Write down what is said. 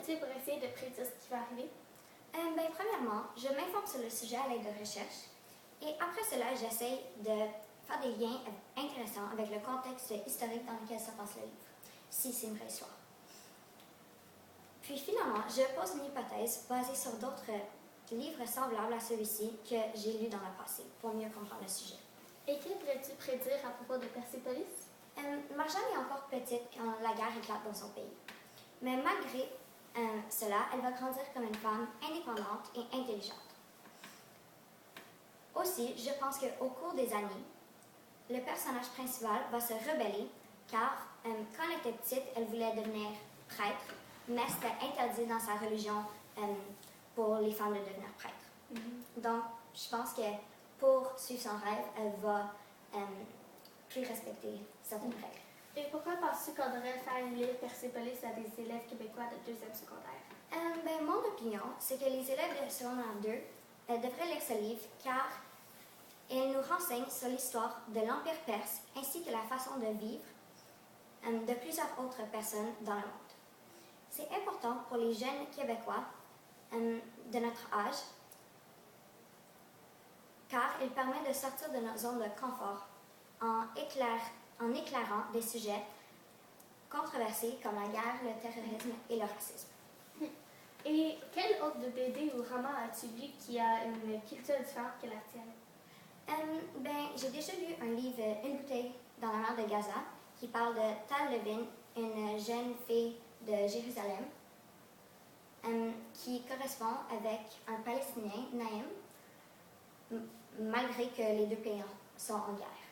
fais-tu pour essayer de prédire ce qui va arriver? Premièrement, je m'informe sur le sujet à l'aide de recherches et après cela, j'essaye de faire des liens intéressants avec le contexte historique dans lequel se passe le livre, si c'est une vraie histoire. Puis finalement, je pose une hypothèse basée sur d'autres livres semblables à celui-ci que j'ai lus dans le passé pour mieux comprendre le sujet. Et que pourrais-tu prédire à propos de Persépolis? Marjane est encore petite quand la guerre éclate dans son pays. Mais malgré cela, elle va grandir comme une femme indépendante et intelligente. Aussi, je pense qu'au cours des années, le personnage principal va se rebeller car quand elle était petite, elle voulait devenir prêtre, mais c'était interdit dans sa religion pour les femmes de devenir prêtres. Donc, je pense que pour suivre son rêve, elle va plus respecter certaines règles. Et pourquoi penses-tu qu'on devrait faire lire Persépolis à des élèves québécois de 2e secondaire? Mon opinion, c'est que les élèves de secondaire 2 devraient lire ce livre car il nous renseigne sur l'histoire de l'Empire perse ainsi que la façon de vivre de plusieurs autres personnes dans le monde. C'est important pour les jeunes Québécois de notre âge car il permet de sortir de notre zone de confort en éclairant des sujets controversés comme la guerre, le terrorisme et le racisme. Et quel autre de BD ou roman as-tu lu qui a une culture différente que la tienne? J'ai déjà lu un livre, Une bouteille dans la mer de Gaza, qui parle de Tal Levin, une jeune fille de Jérusalem, qui correspond avec un Palestinien, Naïm, malgré que les deux pays sont en guerre.